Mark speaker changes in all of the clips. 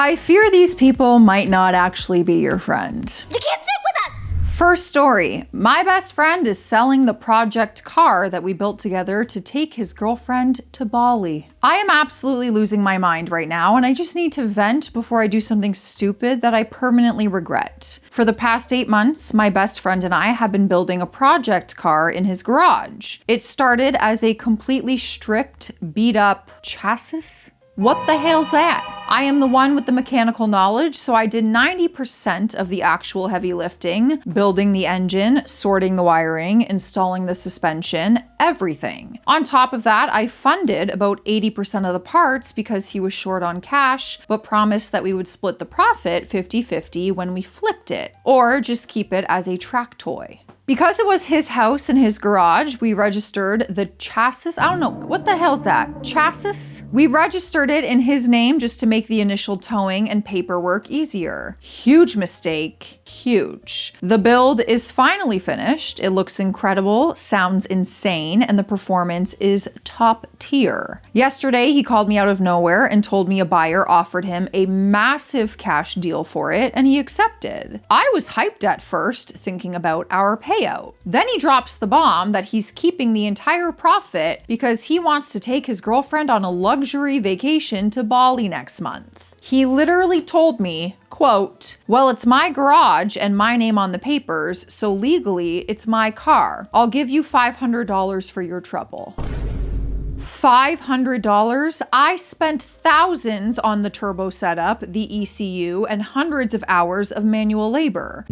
Speaker 1: I fear these people might not actually be your friend.
Speaker 2: You can't sit with us!
Speaker 1: First story, my best friend is selling the project car that we built together to take his girlfriend to Bali. I am absolutely losing my mind right now, and I just need to vent before I do something stupid that I permanently regret. For the past 8 months, my best friend and I have been building a project car in his garage. It started as a completely stripped, beat up chassis. What the hell's that? I am the one with the mechanical knowledge, so I did 90% of the actual heavy lifting, building the engine, sorting the wiring, installing the suspension, everything. On top of that, I funded about 80% of the parts because he was short on cash, but promised that we would split the profit 50-50 when we flipped it, or just keep it as a track toy. Because it was his house and his garage, we registered the chassis. I don't know, what the hell's that? Chassis? We registered it in his name just to make the initial towing and paperwork easier. Huge mistake, huge. The build is finally finished. It looks incredible, sounds insane, and the performance is top tier. Yesterday, he called me out of nowhere and told me a buyer offered him a massive cash deal for it, and he accepted. I was hyped at first, thinking about our payout. Then he drops the bomb that he's keeping the entire profit because he wants to take his girlfriend on a luxury vacation to Bali next month. He literally told me, quote, "Well, it's my garage and my name on the papers, so legally it's my car. I'll give you $500 for your trouble." $500? I spent thousands on the turbo setup, the ECU, and hundreds of hours of manual labor.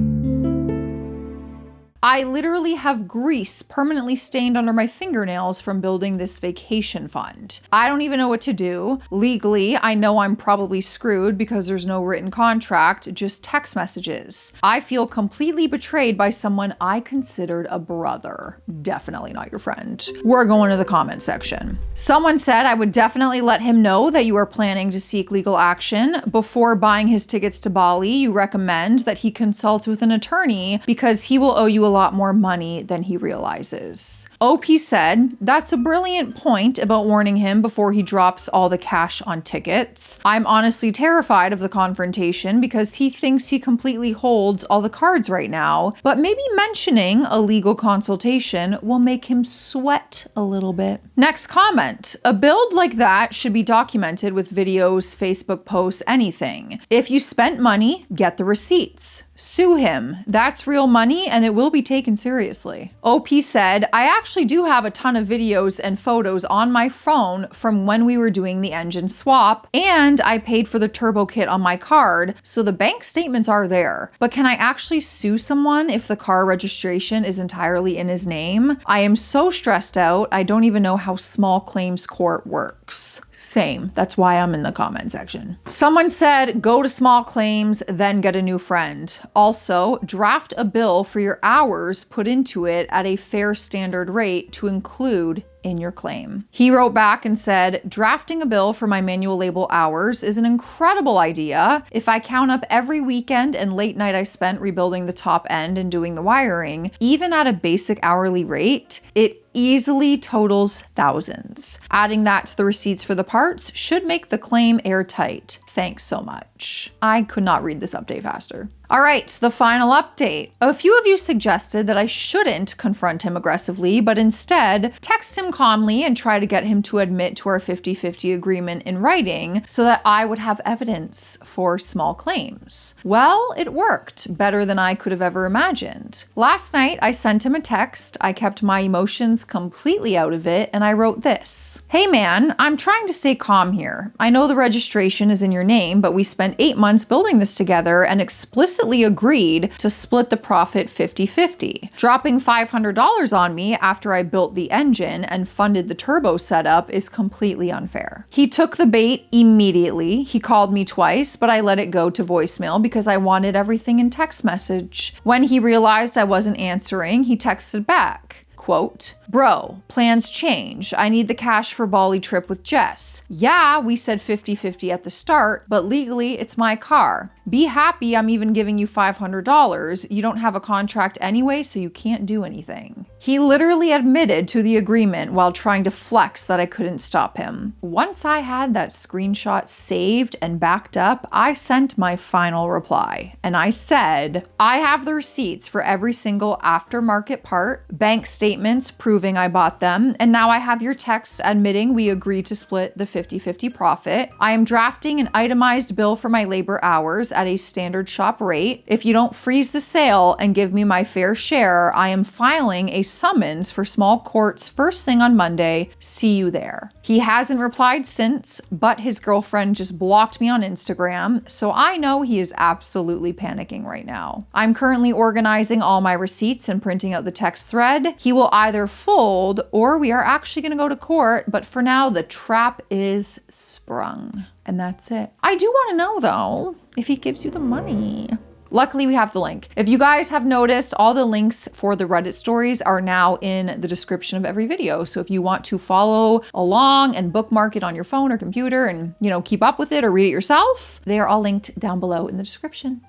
Speaker 1: I literally have grease permanently stained under my fingernails from building this vacation fund. I don't even know what to do. Legally, I know I'm probably screwed because there's no written contract, just text messages. I feel completely betrayed by someone I considered a brother. Definitely not your friend. We're going to the comment section. Someone said I would definitely let him know that you are planning to seek legal action. Before buying his tickets to Bali, you recommend that he consult with an attorney because he will owe you a lot more money than he realizes. OP said, that's a brilliant point about warning him before he drops all the cash on tickets. I'm honestly terrified of the confrontation because he thinks he completely holds all the cards right now, but maybe mentioning a legal consultation will make him sweat a little bit. Next comment, a build like that should be documented with videos, Facebook posts, anything. If you spent money, get the receipts. Sue him. That's real money and it will be taken seriously. OP said, I actually do have a ton of videos and photos on my phone from when we were doing the engine swap, and I paid for the turbo kit on my card, so the bank statements are there. But can I actually sue someone if the car registration is entirely in his name? I am so stressed out, I don't even know how small claims court works. Same. That's why I'm in the comment section. Someone said, go to small claims, then get a new friend. Also, draft a bill for your hours put into it at a fair standard rate to include in your claim. He wrote back and said, drafting a bill for my manual label hours is an incredible idea. If I count up every weekend and late night I spent rebuilding the top end and doing the wiring, even at a basic hourly rate, it easily totals thousands. Adding that to the receipts for the parts should make the claim airtight. Thanks so much. I could not read this update faster. All right, the final update. A few of you suggested that I shouldn't confront him aggressively, but instead text him calmly and try to get him to admit to our 50-50 agreement in writing so that I would have evidence for small claims. Well, it worked better than I could have ever imagined. Last night, I sent him a text. I kept my emotions completely out of it, and I wrote this. Hey man, I'm trying to stay calm here. I know the registration is in your name, but we spent 8 months building this together and explicitly agreed to split the profit 50-50. Dropping $500 on me after I built the engine and funded the turbo setup is completely unfair. He took the bait immediately. He called me twice, but I let it go to voicemail because I wanted everything in text message. When he realized I wasn't answering, he texted back. Quote, bro, plans change. I need the cash for Bali trip with Jess. Yeah, we said 50-50 at the start, but legally it's my car. Be happy I'm even giving you $500. You don't have a contract anyway, so you can't do anything. He literally admitted to the agreement while trying to flex that I couldn't stop him. Once I had that screenshot saved and backed up, I sent my final reply. And I said, I have the receipts for every single aftermarket part, bank statements proving I bought them, and now I have your text admitting we agreed to split the 50-50 profit. I am drafting an itemized bill for my labor hours at a standard shop rate. If you don't freeze the sale and give me my fair share, I am filing a summons for small courts first thing on Monday. See you there. He hasn't replied since, but his girlfriend just blocked me on Instagram, so I know he is absolutely panicking right now. I'm currently organizing all my receipts and printing out the text thread. He will either fold or we are actually going to go to court, but for now the trap is sprung. And that's it. I do want to know though, if he gives you the money. Luckily, we have the link. If you guys have noticed, all the links for the Reddit stories are now in the description of every video. So if you want to follow along and bookmark it on your phone or computer and, keep up with it or read it yourself, they are all linked down below in the description.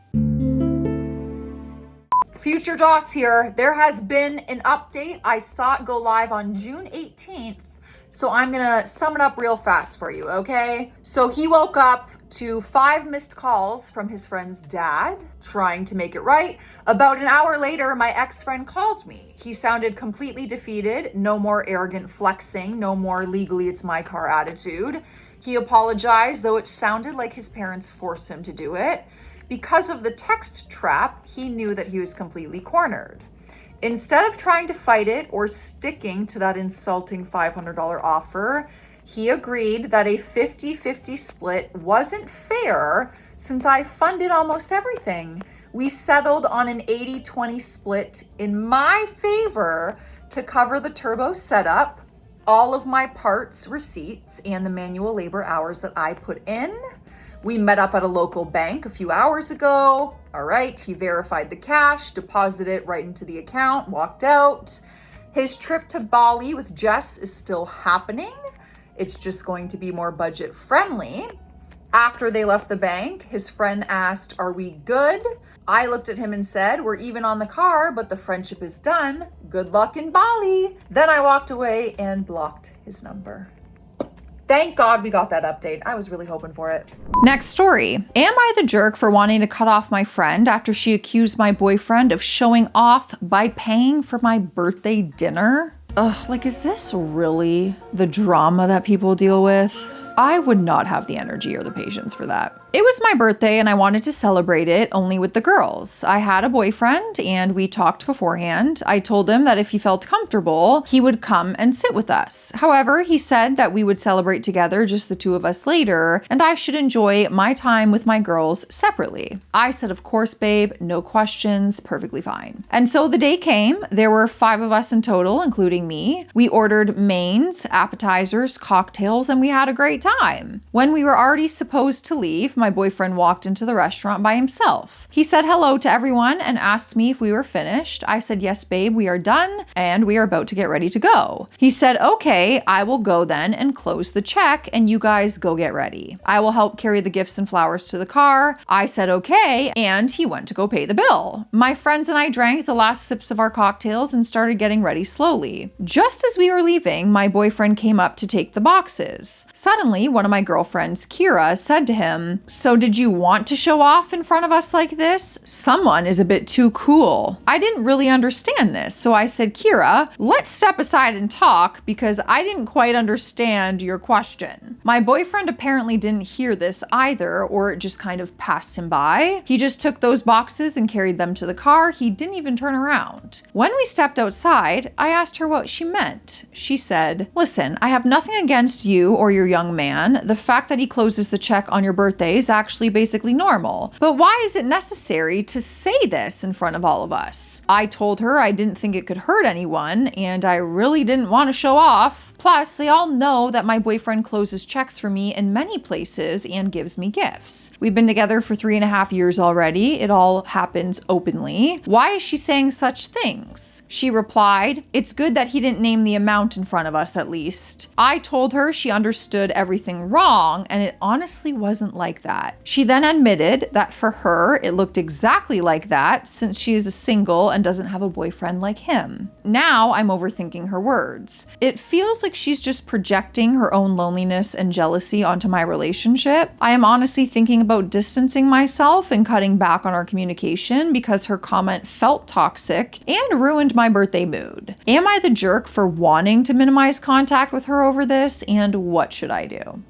Speaker 1: Future Joss here. There has been an update. I saw it go live on June 18th. So I'm gonna sum it up real fast for you, okay? So he woke up to 5 missed calls from his friend's dad, trying to make it right. About an hour later, my ex-friend called me. He sounded completely defeated, no more arrogant flexing, no more legally it's my car attitude. He apologized, though it sounded like his parents forced him to do it. Because of the text trap, he knew that he was completely cornered. Instead of trying to fight it or sticking to that insulting $500 offer, he agreed that a 50-50 split wasn't fair since I funded almost everything. We settled on an 80-20 split in my favor to cover the turbo setup, all of my parts receipts, and the manual labor hours that I put in. We met up at a local bank a few hours ago. All right, he verified the cash, deposited it right into the account, walked out. His trip to Bali with Jess is still happening. It's just going to be more budget friendly. After they left the bank, his friend asked, "Are we good?" I looked at him and said, "We're even on the car, but the friendship is done. Good luck in Bali." Then I walked away and blocked his number. Thank God we got that update. I was really hoping for it. Next story. Am I the jerk for wanting to cut off my friend after she accused my boyfriend of showing off by paying for my birthday dinner? Ugh, is this really the drama that people deal with? I would not have the energy or the patience for that. It was my birthday and I wanted to celebrate it only with the girls. I had a boyfriend and we talked beforehand. I told him that if he felt comfortable, he would come and sit with us. However, he said that we would celebrate together, just the two of us later, and I should enjoy my time with my girls separately. I said, of course, babe, no questions, perfectly fine. And so the day came. There were 5 of us in total, including me. We ordered mains, appetizers, cocktails, and we had a great time. When we were already supposed to leave, my boyfriend walked into the restaurant by himself. He said hello to everyone and asked me if we were finished. I said, yes, babe, we are done and we are about to get ready to go. He said, okay, I will go then and close the check and you guys go get ready. I will help carry the gifts and flowers to the car. I said, okay, and he went to go pay the bill. My friends and I drank the last sips of our cocktails and started getting ready slowly. Just as we were leaving, my boyfriend came up to take the boxes. Suddenly, one of my girlfriends, Kira, said to him, so did you want to show off in front of us like this? Someone is a bit too cool. I didn't really understand this, so I said, Kira, let's step aside and talk because I didn't quite understand your question. My boyfriend apparently didn't hear this either, or it just kind of passed him by. He just took those boxes and carried them to the car. He didn't even turn around. When we stepped outside, I asked her what she meant. She said, listen, I have nothing against you or your young man. The fact that he closes the check on your birthday is actually basically normal. But why is it necessary to say this in front of all of us? I told her I didn't think it could hurt anyone and I really didn't want to show off. Plus, they all know that my boyfriend closes checks for me in many places and gives me gifts. We've been together for 3.5 years already. It all happens openly. Why is she saying such things? She replied, it's good that he didn't name the amount in front of us at least. I told her she understood everything wrong and it honestly wasn't like that. She then admitted that for her, it looked exactly like that since she is a single and doesn't have a boyfriend like him. Now I'm overthinking her words. It feels like she's just projecting her own loneliness and jealousy onto my relationship. I am honestly thinking about distancing myself and cutting back on our communication because her comment felt toxic and ruined my birthday mood. Am I the jerk for wanting to minimize contact with her over this, and what should I do?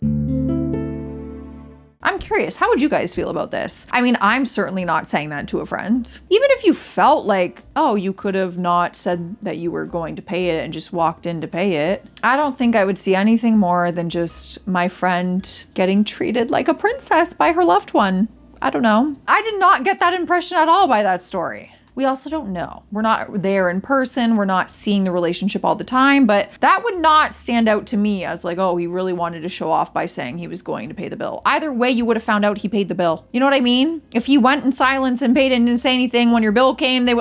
Speaker 1: I'm curious, how would you guys feel about this? I mean, I'm certainly not saying that to a friend. Even if you felt like, oh, you could have not said that you were going to pay it and just walked in to pay it. I don't think I would see anything more than just my friend getting treated like a princess by her loved one. I don't know. I did not get that impression at all by that story. We also don't know. We're not there in person. We're not seeing the relationship all the time, but that would not stand out to me as like, oh, he really wanted to show off by saying he was going to pay the bill. Either way, you would have found out he paid the bill. You know what I mean? If he went in silence and paid and didn't say anything when your bill came, it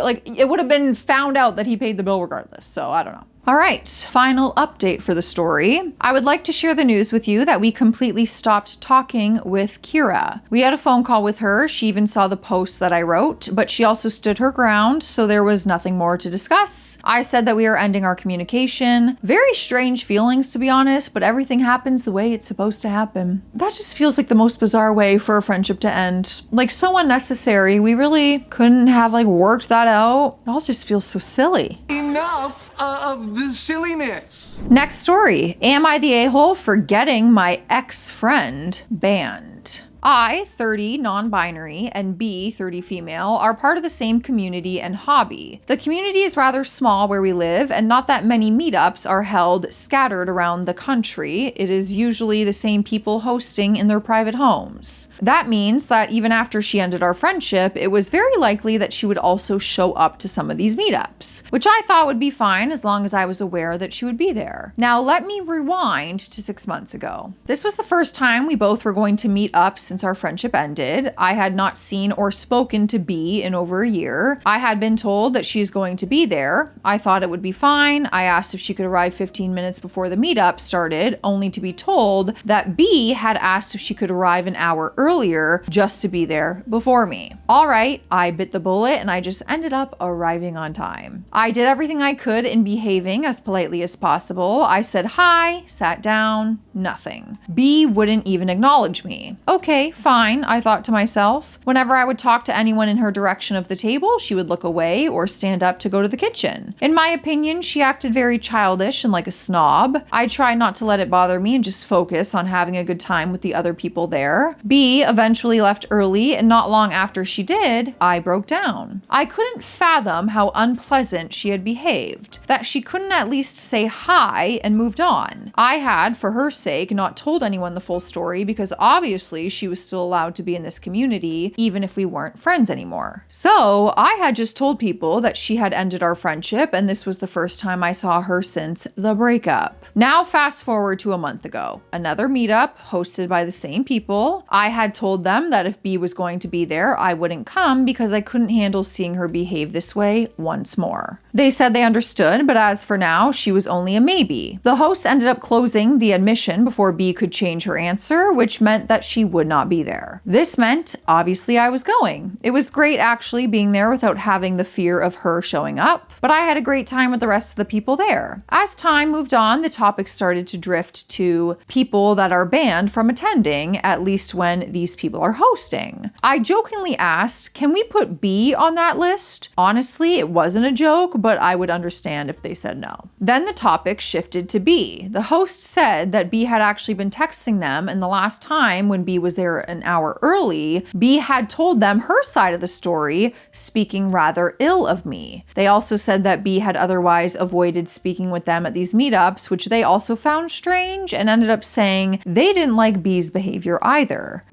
Speaker 1: would have been found out that he paid the bill regardless. So I don't know. All right, final update for the story. I would like to share the news with you that we completely stopped talking with Kira. We had a phone call with her. She even saw the post that I wrote, but she also stood her ground, so there was nothing more to discuss. I said that we are ending our communication. Very strange feelings, to be honest, but everything happens the way it's supposed to happen. That just feels like the most bizarre way for a friendship to end. Like, so unnecessary. We really couldn't have worked that out. It all just feels so silly.
Speaker 2: Enough of the silliness.
Speaker 1: Next story. Am I the a-hole for getting my ex-friend banned? I, 30 non-binary, and B, 30 female, are part of the same community and hobby. The community is rather small where we live, and not that many meetups are held scattered around the country. It is usually the same people hosting in their private homes. That means that even after she ended our friendship, it was very likely that she would also show up to some of these meetups, which I thought would be fine as long as I was aware that she would be there. Now, let me rewind to 6 months ago. This was the first time we both were going to meet up since our friendship ended. I had not seen or spoken to B in over a year. I had been told that she's going to be there. I thought it would be fine. I asked if she could arrive 15 minutes before the meetup started, only to be told that B had asked if she could arrive an hour earlier just to be there before me. All right, I bit the bullet and I just ended up arriving on time. I did everything I could in behaving as politely as possible. I said hi, sat down, nothing. B wouldn't even acknowledge me. Okay, fine, I thought to myself. Whenever I would talk to anyone in her direction of the table, she would look away or stand up to go to the kitchen. In my opinion, she acted very childish and like a snob. I tried not to let it bother me and just focus on having a good time with the other people there. B eventually left early, and not long after she did, I broke down. I couldn't fathom how unpleasant she had behaved, that she couldn't at least say hi and moved on. I had, for her sake, not told anyone the full story because obviously she was still allowed to be in this community even if we weren't friends anymore. So I had just told people that she had ended our friendship, and this was the first time I saw her since the breakup. Now fast forward to a month ago, another meetup hosted by the same people. I had told them that if B was going to be there, I wouldn't come because I couldn't handle seeing her behave this way once more. They said they understood, but as for now, she was only a maybe. The host ended up closing the admission before B could change her answer, which meant that she would not be there. This meant, obviously, I was going. It was great actually being there without having the fear of her showing up, but I had a great time with the rest of the people there. As time moved on, the topic started to drift to people that are banned from attending, at least when these people are hosting. I jokingly asked, can we put B on that list? Honestly, it wasn't a joke, but I would understand if they said no. Then the topic shifted to B. The host said that B had actually been texting them, and the last time when B was there an hour early, B had told them her side of the story, speaking rather ill of me. They also said that B had otherwise avoided speaking with them at these meetups, which they also found strange, and ended up saying they didn't like B's behavior either.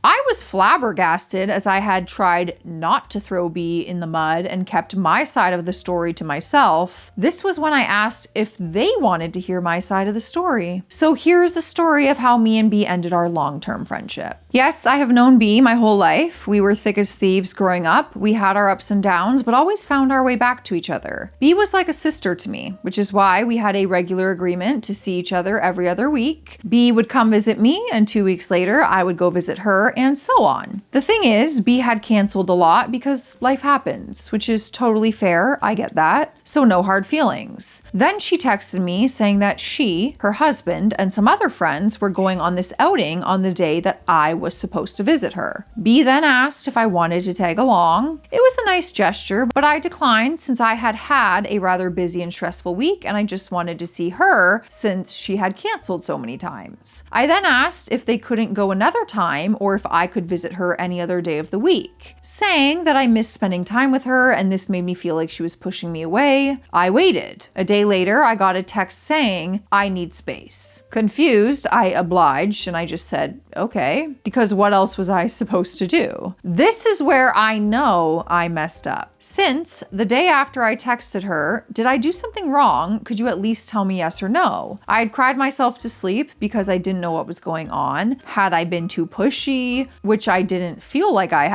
Speaker 1: I was flabbergasted as I had tried not to throw B in the mud and kept my side of the story to myself. This was when I asked if they wanted to hear my side of the story. So here's the story of how me and B ended our long-term friendship. Yes, I have known B my whole life. We were thick as thieves growing up. We had our ups and downs, but always found our way back to each other. B was like a sister to me, which is why we had a regular agreement to see each other every other week. B would come visit me, and 2 weeks later, I would go visit her, and so on. The thing is, B had canceled a lot because life happens, which is totally fair. I get that. So no hard feelings. Then she texted me saying that she, her husband, and some other friends were going on this outing on the day that I was supposed to visit her. B then asked if I wanted to tag along. It was a nice gesture, but I declined since I had had a rather busy and stressful week and I just wanted to see her since she had canceled so many times. I then asked if they couldn't go another time or if I could visit her any other day of the week, saying that I missed spending time with her and this made me feel like she was pushing me away. I waited. A day later, I got a text saying, I need space. Confused, I obliged and I just said, okay, because what else was I supposed to do? This is where I know I messed up. Since the day after I texted her, did I do something wrong? Could you at least tell me yes or no? I had cried myself to sleep because I didn't know what was going on. Had I been too pushy, which I didn't feel like I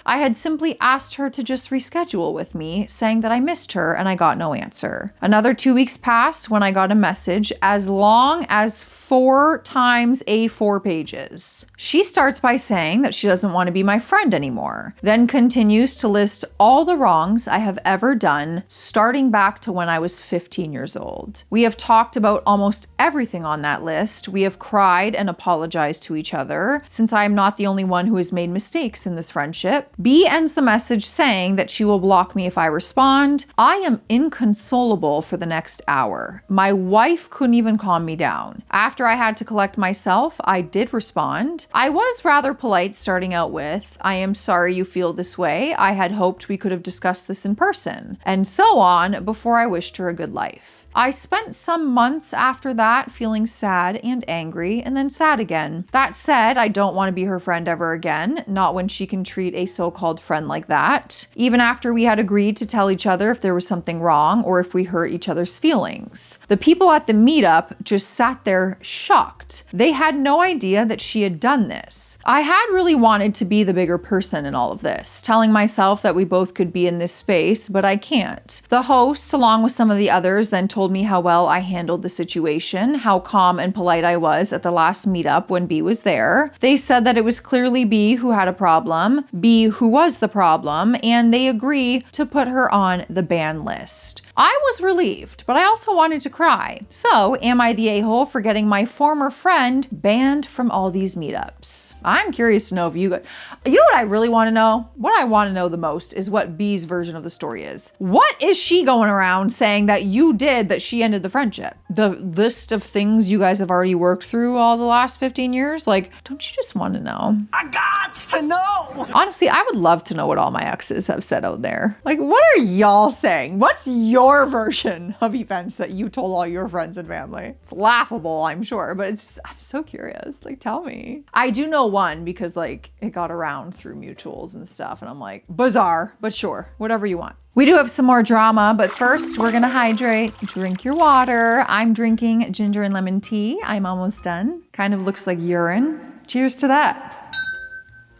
Speaker 1: had simply asked her to just reschedule with me, saying that I missed her and I got no answer. Another 2 weeks passed when I got a message as long as 4 times A4 pages. She starts by saying that she doesn't want to be my friend anymore, then continues to list all the wrongs I have ever done, starting back to when I was 15 years old. We have talked about almost everything on that list. We have cried and apologized to each other, since I am not the only one who has made mistakes in this friendship. B ends the message saying that she will block me if I respond. I am inconsolable for the next hour. My wife couldn't even calm me down. After I had to collect myself, I did respond. I was rather polite, starting out with, I am sorry you feel this way. I had hoped we could have discussed this in person, and so on, before I wished her a good life. I spent some months after that feeling sad and angry, and then sad again. That said, I don't want to be her friend ever again, not when she can treat a so-called friend like that. Even after we had agreed to tell each other if there was something wrong or if we hurt each other's feelings. The people at the meetup just sat there shocked. They had no idea that she had done this. I had really wanted to be the bigger person in all of this, telling myself that we both could be in this space, but I can't. The hosts, along with some of the others, then told me how well I handled the situation, how calm and polite I was at the last meetup when B was there. They said that it was clearly B who had a problem, B who was the problem, and they agree to put her on the ban list. I was relieved, but I also wanted to cry. So, am I the a-hole for getting my former friend banned from all these meetups? I'm curious to know if you guys... You know what I really want to know? What I want to know the most is what B's version of the story is. What is she going around saying that you did that she ended the friendship? The list of things you guys have already worked through all the last 15 years? Like, don't you just want to know?
Speaker 2: I got to know!
Speaker 1: Honestly, I would love to know what all my exes have said out there. Like, what are y'all saying? What's your version of events that you told all your friends and family? It's laughable, I'm sure, but it's just, I'm so curious. Like, tell me. I do know one because like it got around through mutuals and stuff, and I'm like, bizarre, but sure, whatever you want. We do have some more drama, but first we're gonna hydrate. Drink your water. I'm drinking ginger and lemon tea. I'm almost done. Kind of looks like urine. Cheers to that.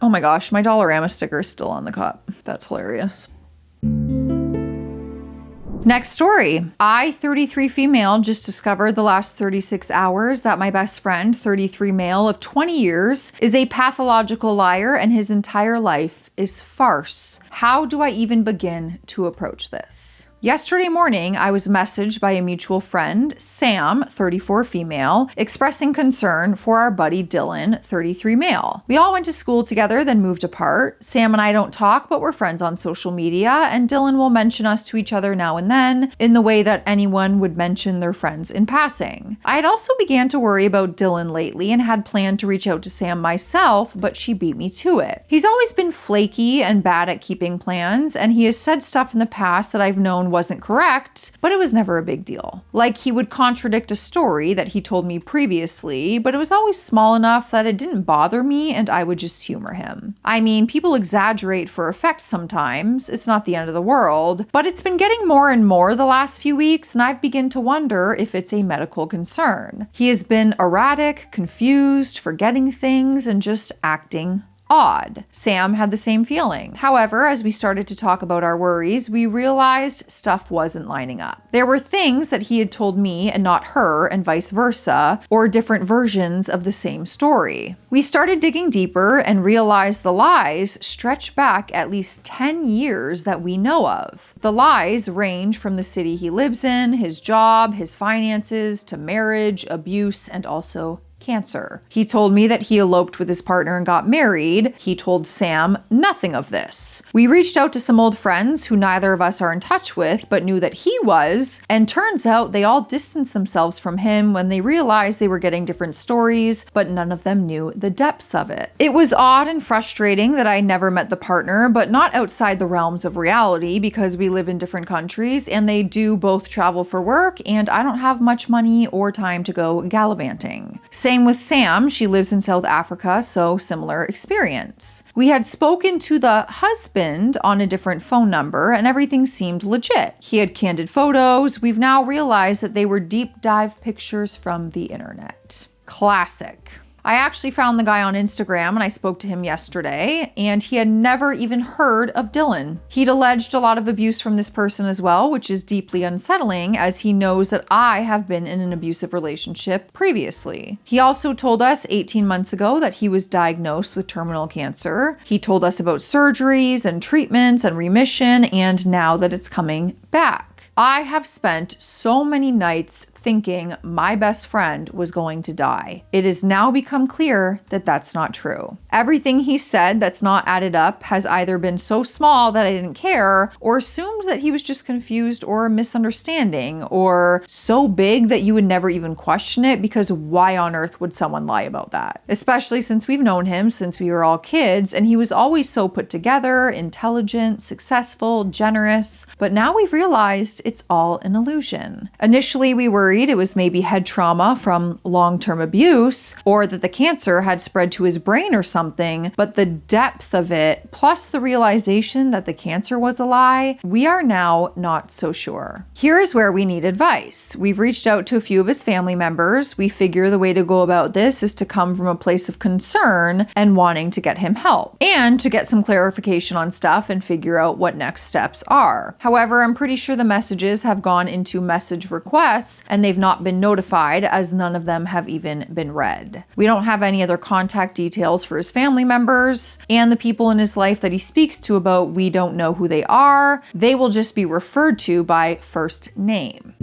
Speaker 1: Oh my gosh, my Dollarama sticker is still on the cup. That's hilarious. Next story. I, 33 female, just discovered the last 36 hours that my best friend, 33 male of 20 years, is a pathological liar and his entire life is farce. How do I even begin to approach this? Yesterday morning, I was messaged by a mutual friend, Sam, 34 female, expressing concern for our buddy Dylan, 33 male. We all went to school together, then moved apart. Sam and I don't talk, but we're friends on social media, and Dylan will mention us to each other now and then in the way that anyone would mention their friends in passing. I had also began to worry about Dylan lately and had planned to reach out to Sam myself, but she beat me to it. He's always been flaky flaky and bad at keeping plans, and he has said stuff in the past that I've known wasn't correct, but it was never a big deal. Like he would contradict a story that he told me previously, but it was always small enough that it didn't bother me and I would just humor him. I mean, people exaggerate for effect sometimes. It's not the end of the world, but it's been getting more and more the last few weeks, and I've begun to wonder if it's a medical concern. He has been erratic, confused, forgetting things, and just acting odd. Sam had the same feeling. However, as we started to talk about our worries, we realized stuff wasn't lining up. There were things that he had told me and not her, and vice versa, or different versions of the same story. We started digging deeper and realized the lies stretch back at least 10 years that we know of. The lies range from the city he lives in, his job, his finances, to marriage, abuse, and also cancer. He told me that he eloped with his partner and got married. He told Sam nothing of this. We reached out to some old friends who neither of us are in touch with, but knew that he was, and turns out they all distanced themselves from him when they realized they were getting different stories, but none of them knew the depths of it. It was odd and frustrating that I never met the partner, but not outside the realms of reality because we live in different countries and they do both travel for work, and I don't have much money or time to go gallivanting. Same with Sam, she lives in South Africa, so similar experience. We had spoken to the husband on a different phone number and everything seemed legit. He had candid photos. We've now realized that they were deep dive pictures from the internet. Classic. I actually found the guy on Instagram and I spoke to him yesterday, and he had never even heard of Dylan. He'd alleged a lot of abuse from this person as well, which is deeply unsettling as he knows that I have been in an abusive relationship previously. He also told us 18 months ago that he was diagnosed with terminal cancer. He told us about surgeries and treatments and remission, and now that it's coming back. I have spent so many nights thinking my best friend was going to die. It has now become clear that that's not true. Everything he said that's not added up has either been so small that I didn't care, or assumed that he was just confused or a misunderstanding, or so big that you would never even question it, because why on earth would someone lie about that? Especially since we've known him since we were all kids, and he was always so put together, intelligent, successful, generous, but now we've realized it's all an illusion. Initially, we worried it was maybe head trauma from long-term abuse, or that the cancer had spread to his brain or something, but the depth of it, plus the realization that the cancer was a lie, we are now not so sure. Here is where we need advice. We've reached out to a few of his family members. We figure the way to go about this is to come from a place of concern and wanting to get him help, and to get some clarification on stuff and figure out what next steps are. However, I'm pretty sure the messages have gone into message requests and they've not been notified, as none of them have even been read. We don't have any other contact details for his family members, and the people in his life that he speaks to about, we don't know who they are. They will just be referred to by first name.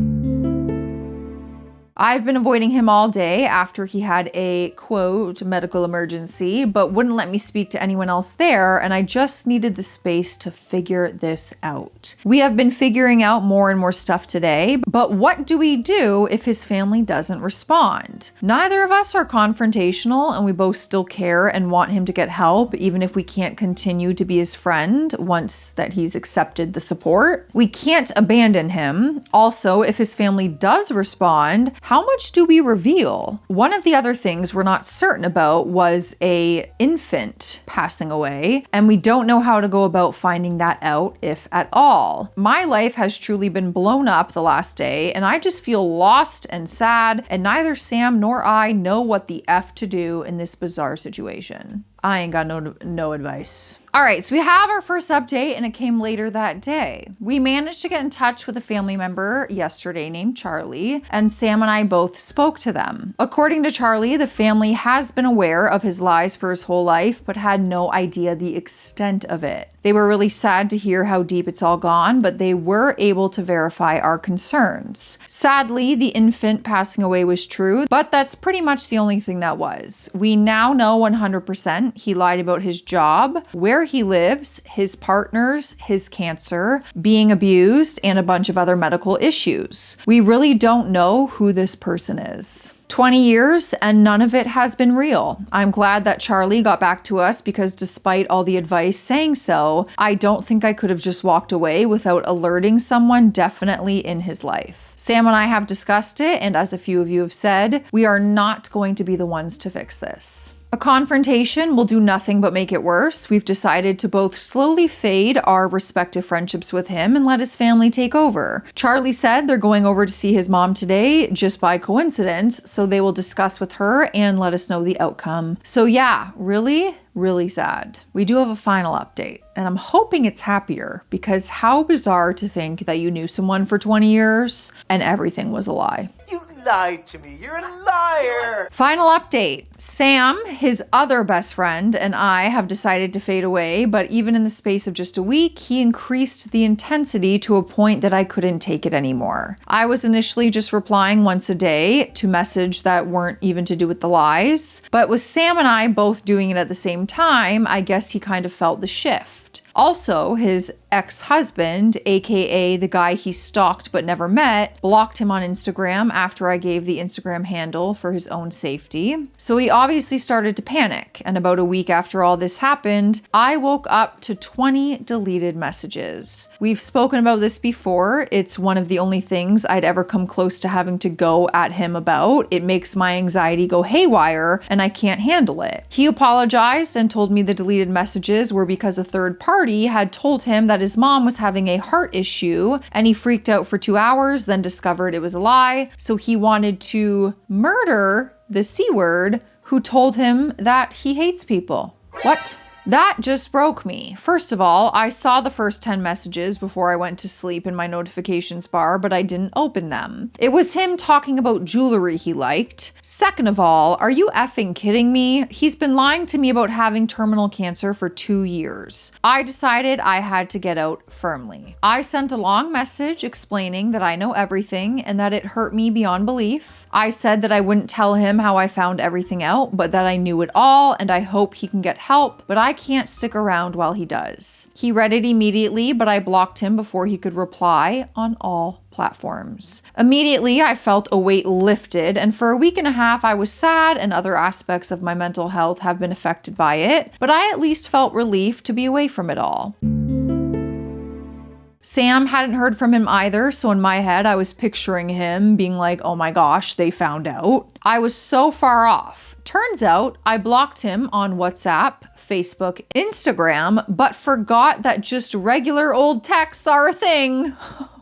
Speaker 1: I've been avoiding him all day after he had a, quote, medical emergency, but wouldn't let me speak to anyone else there, and I just needed the space to figure this out. We have been figuring out more and more stuff today, but what do we do if his family doesn't respond? Neither of us are confrontational, and we both still care and want him to get help, even if we can't continue to be his friend once that he's accepted the support. We can't abandon him. Also, if his family does respond, how much do we reveal? One of the other things we're not certain about was an infant passing away, and we don't know how to go about finding that out, if at all. My life has truly been blown up the last day, and I just feel lost and sad, and neither Sam nor I know what the F to do in this bizarre situation. I ain't got no advice. All right, so we have our first update, and it came later that day. We managed to get in touch with a family member yesterday named Charlie, and Sam and I both spoke to them. According to Charlie, the family has been aware of his lies for his whole life, but had no idea the extent of it. They were really sad to hear how deep it's all gone, but they were able to verify our concerns. Sadly, the infant passing away was true, but that's pretty much the only thing that was. We now know 100% he lied about his job, where he lives, his partners, his cancer, being abused, and a bunch of other medical issues. We really don't know who this person is. 20 years and none of it has been real. I'm glad that Charlie got back to us because despite all the advice saying so, I don't think I could have just walked away without alerting someone definitely in his life. Sam and I have discussed it, and as a few of you have said, we are not going to be the ones to fix this. A confrontation will do nothing but make it worse. We've decided to both slowly fade our respective friendships with him and let his family take over. Charlie said they're going over to see his mom today just by coincidence, so they will discuss with her and let us know the outcome. So yeah, really sad. We do have a final update, and I'm hoping it's happier because how bizarre to think that you knew someone for 20 years and everything was a lie.
Speaker 2: You lied to me. You're a liar.
Speaker 1: Final update. Sam, his other best friend, and I have decided to fade away, but even in the space of just a week, he increased the intensity to a point that I couldn't take it anymore. I was initially just replying once a day to messages that weren't even to do with the lies, but with Sam and I both doing it at the same time, I guess he kind of felt the shift. Also, his ex-husband, aka the guy he stalked but never met, blocked him on Instagram after I gave the Instagram handle for his own safety. So he obviously started to panic, and about a week after all this happened, I woke up to 20 deleted messages. We've spoken about this before. It's one of the only things I'd ever come close to having to go at him about. It makes my anxiety go haywire, and I can't handle it. He apologized and told me the deleted messages were because a third party had told him that his mom was having a heart issue, and he freaked out for 2 hours, then discovered it was a lie. So he wanted to murder the C word who told him that he hates people. What? That just broke me. First of all, I saw the first 10 messages before I went to sleep in my notifications bar, but I didn't open them. It was him talking about jewelry he liked. Second of all, are you effing kidding me? He's been lying to me about having terminal cancer for 2 years. I decided I had to get out firmly. I sent a long message explaining that I know everything and that it hurt me beyond belief. I said that I wouldn't tell him how I found everything out, but that I knew it all and I hope he can get help, but I can't stick around while he does. He read it immediately, but I blocked him before he could reply on all platforms. Immediately, I felt a weight lifted, and for a week and a half, I was sad, and other aspects of my mental health have been affected by it, but I at least felt relief to be away from it all. Sam hadn't heard from him either, so in my head, I was picturing him being like, oh my gosh, they found out. I was so far off. Turns out I blocked him on WhatsApp, Facebook, Instagram, but forgot that just regular old texts are a thing.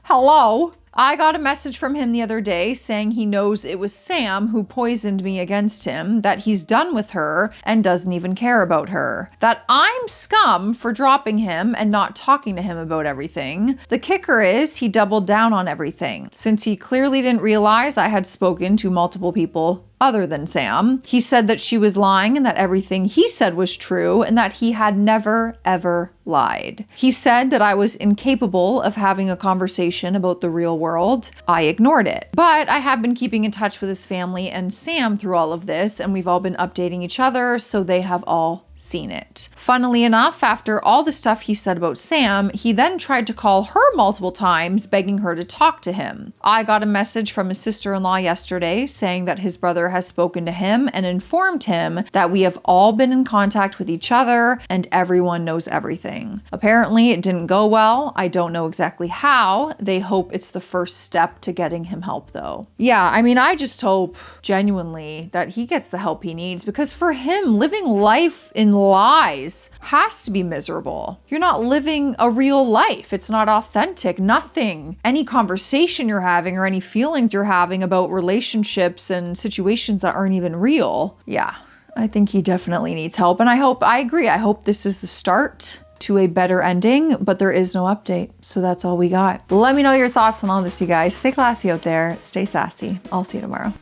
Speaker 1: Hello? I got a message from him the other day saying he knows it was Sam who poisoned me against him, that he's done with her and doesn't even care about her, that I'm scum for dropping him and not talking to him about everything. The kicker is he doubled down on everything. Since he clearly didn't realize I had spoken to multiple people other than Sam, he said that she was lying and that everything he said was true and that he had never, ever lied. He said that I was incapable of having a conversation about the real world. I ignored it. But I have been keeping in touch with his family and Sam through all of this, and we've all been updating each other, so they have all seen it. Funnily enough, after all the stuff he said about Sam, he then tried to call her multiple times, begging her to talk to him. I got a message from his sister-in-law yesterday saying that his brother has spoken to him and informed him that we have all been in contact with each other and everyone knows everything. Apparently, it didn't go well. I don't know exactly how. They hope it's the first step to getting him help, though. Yeah, I mean, I just hope genuinely that he gets the help he needs, because for him, living life in lies has to be miserable. You're not living a real life. It's not authentic. Nothing. Any conversation you're having or any feelings you're having about relationships and situations that aren't even real. Yeah, I think he definitely needs help. And I agree. I hope this is the start to a better ending, but there is no update. So that's all we got. Let me know your thoughts on all this, you guys. Stay classy out there. Stay sassy. I'll see you tomorrow.